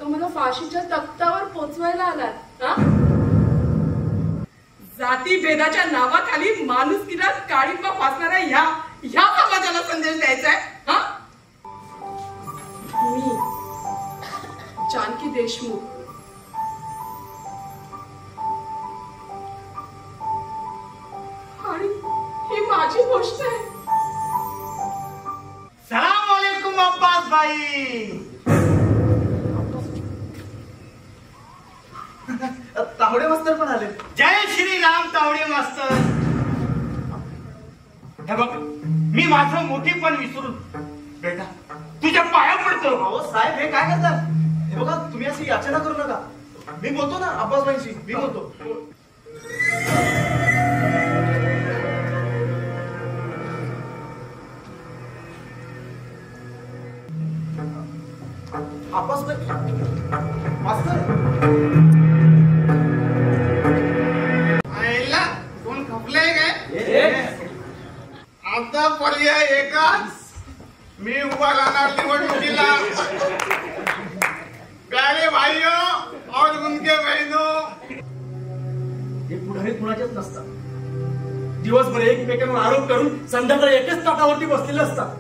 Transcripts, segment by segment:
का मला फाशीच्या तख्तावर पोचवायला आलात? जाती भेदाच्या नावाखाली माणुसकीला काळीमा फासणाऱ्या ह्या समाजाला संदेश द्यायचा आहे? मी जानकी देशमुख आणि ही माझी गोष्ट आहे. सलाम वालेकुम अब्बास भाई. तावडे मास्तर पण आले. जय श्री राम तावडे मास्तर. हे बघ, मी माझं मोठेपण विसरून बेटा तुझ्या पाया पडतो. अहो साहेब हे काय करतात? हे बघा तुम्ही अशी याचना करू नका. मी बोलतो ना अब्बास भाईशी. मी बोलतो. अब्बास भाई मास्तर. आईला कोण खपलंय काय? आता पर्याय एकच, मी उभा राहणार निवडणुकीला. प्यारे भाइयों और उनके बहनों, हे पुढारी कुणाचेच नसतात. दिवसभर एकमेकांवर आरोप करून संध्याकाळी एकच ताटावरती बसलेले असतात.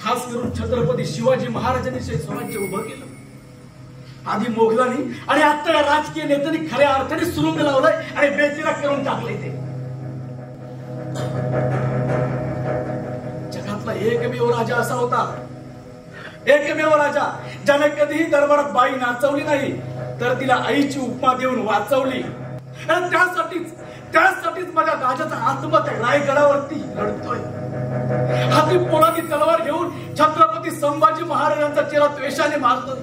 खास करून छत्रपती शिवाजी महाराजांनी स्वराज्य उभं केलं. आधी मोगलांनी आणि आता या राजकीय नेत्यांनी खऱ्या अर्थाने सुरुंग लावलाय आणि बेचिरा करून टाकले. ते जगातला एकमेव राजा असा होता, एकमेव राजा ज्याने कधीही दरबारात बाई नाचवली नाही तर तिला आईची उपमा देऊन वाचवली. आणि त्यासाठीच माझ्या राजाचा आत्मा त्या रायगडावरती लढतोय. हाती पोळाची तलवार घेऊन छत्रपती संभाजी महाराजांचा चेहरा द्वेषाने मारतोय.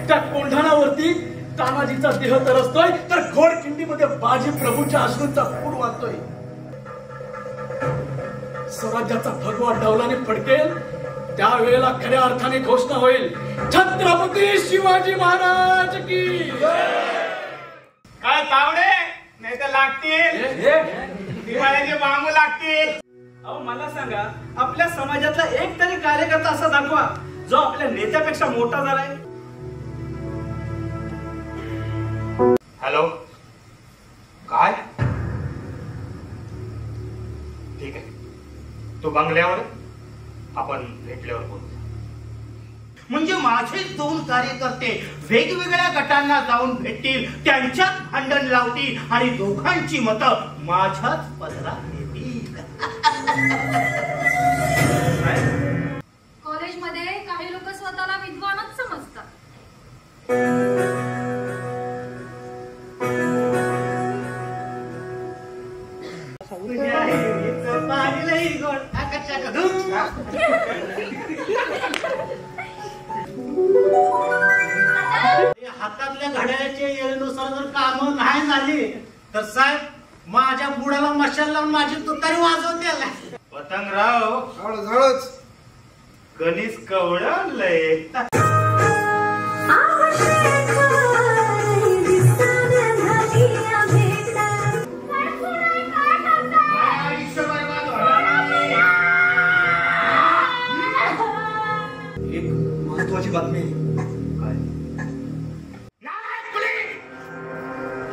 त्या कोंढाणावरती तानाजीचा देह तरसतोय तर घोडखिंडीमध्ये बाजी प्रभूच्या अश्रूंचा पूर वाहतोय. स्वराज्याचा भगवा डौलाने फडकेल त्यावेळेला खऱ्या अर्थाने घोषणा होईल, छत्रपती शिवाजी महाराज की. काय तावडे नाही तर लागतील दिवाळीचे बांबू लागतील. अहो मला सांगा, आपल्या समाजातला एक तरी कार्यकर्ता असा दाखवा जो आपल्या नेत्यापेक्षा मोठा झालाय. हॅलो, काय? ठीक आहे, तू बंगल्यावर आपण भेटल्यावर बोलू. म्हणजे माझे दोन कार्यकर्ते वेगवेगळ्या गटांना जाऊन भेटतील, त्यांच्यात भांडण लावतील आणि दोघांची मतं माझ्याच पदरात येतील. कॉलेजमध्ये काही लोक स्वतःला विद्वानच समजतात. हातातल्या घड्याळाच्या येळेनुसार जर काम नाही झाली तर साहेब माझ्या बुडाला मशाल लावून माझी तुतारी वाजवते. पतंगराव हळूच कणीस कवळलंय. एक महत्वाची बातमी.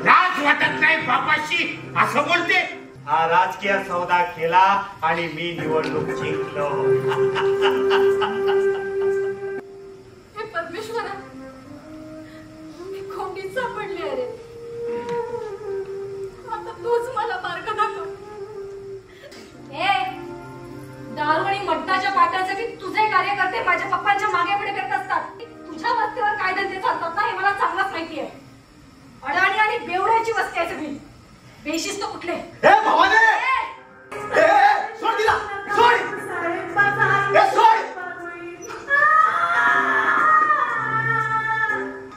लाज वाटत नाही बापाशी असं बोलते? हा राजकीय सौदा केला आणि मी निवडणूक जिंकलो. हे परमेश्वरा, मी खोटीत सापडली. अरे आता तूच मला मार्ग दाखव. दारू आणि मट्टाच्या पाट्यासाठी तुझे कार्यकर्ते माझ्या पप्पांच्या मागे पुढे करत असतात. तुझ्या वस्तीवर काय धंदे चालतात ना हे मला चांगलंच माहिती आहे. अडाणी आणि बेवड्याची वस्ती आहे सगळी. बेशिस्त कुठले? भावाने सोड तिला, सोड.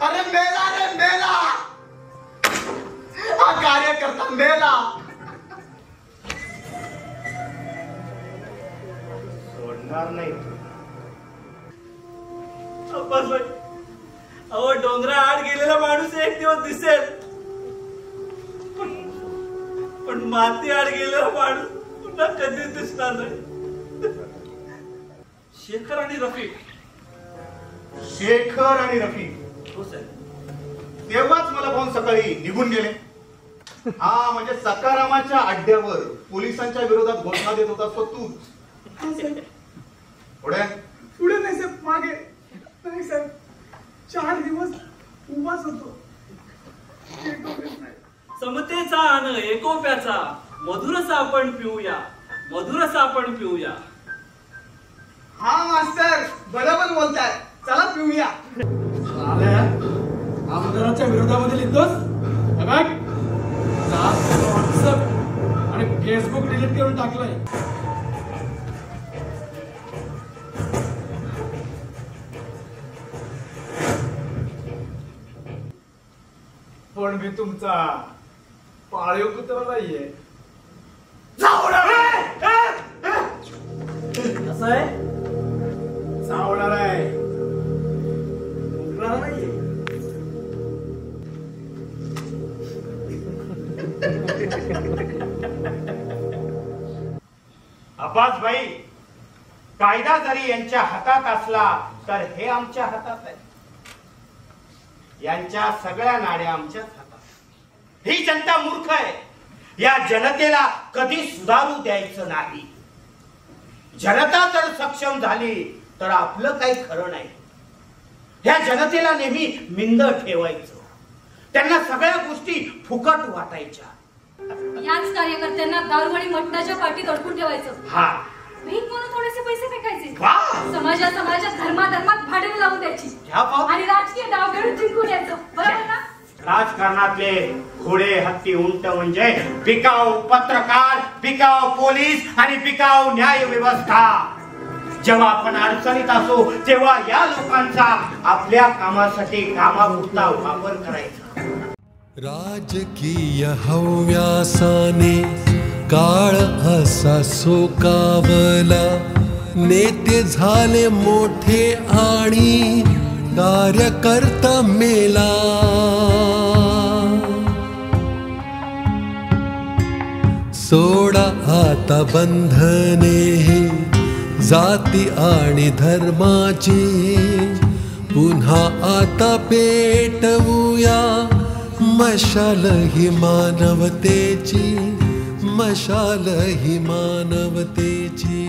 अरे मेला हा कार्यकर्ता मेला. सोडणार नाही. अहो डोंगरा आड गेलेला माणूस एक दिवस दिसेल, पण माती आड गेलेला माणूस पुन्हा कधीच दिसणार नाही. शेखर आणि रफिक शेखर आणि रफी हो सर. तेव्हाच मला पाहून सकाळी निघून गेले. हा म्हणजे सकारामाच्या अड्ड्यावर पोलिसांच्या विरोधात घोषणा देत होता तो तूच. पुढे पुढे नाही साहेब, मागे नाही साहेब. 4 दिवस उभाच होतो. समतेचा अन एकोप्याचा मधुरस आपण पिऊया, मधुरस आपण पिऊया. हा मास्तर बरोबर बोलताय, चला पिऊया. आमदाराच्या विरोधामध्ये लिहितोस बघ. व्हॉट्सअप आणि फेसबुक डिलीट करून टाकलंय. पण मी तुमचा पाळीव कुत्रा नाहीये. कसं आहे? चावणार आहे, उकळणार नाहीये. अब्बास भाई, कायदा जरी यांच्या हातात असला तर हे आमच्या हातात आहे. यांच्या सगळ्या नाड्या आमच्याच हातात. ही जनता मूर्ख आहे. या जनतेला कधी सुधारू द्यायचं नाही. जनता जर सक्षम झाली तर आपलं काही खरं नाही. ह्या जनतेला नेहमी मिंद ठेवायचं. त्यांना सगळ्या गोष्टी फुकट वाटायच्या. याच कार्यकर्त्यांना दारू आणि मटणाच्या पार्टीत अडकून ठेवायचं. हा, भीक म्हणून थोडेसे पैसे फेकायचे. वाह! समाजात धर्मात भांडण लावून द्यायची ह्या पाहू. आणि राजकीय डाव खेळून जिंकून यायचं. बरोबर ना? राजकारणातले घोडे हत्ती उंट म्हणजे बिकाऊ पत्रकार, बिकाऊ पोलीस आणि बिकाऊ न्याय व्यवस्था. जेव्हा आपण अडचणीत असो तेव्हा या लोकांचा आपल्या कामासाठी कामापुरता वापर करायचा. राजकीय हव्यासाने काळ असा सोकावला. नेते झाले मोठे आणि कार्यकर्ता मेला. सोडा आता बंधने जाती आणि धर्माची. पुन्हा आता पेटवूया मशाल ही मानवतेची, मशाल ही मानवतेची.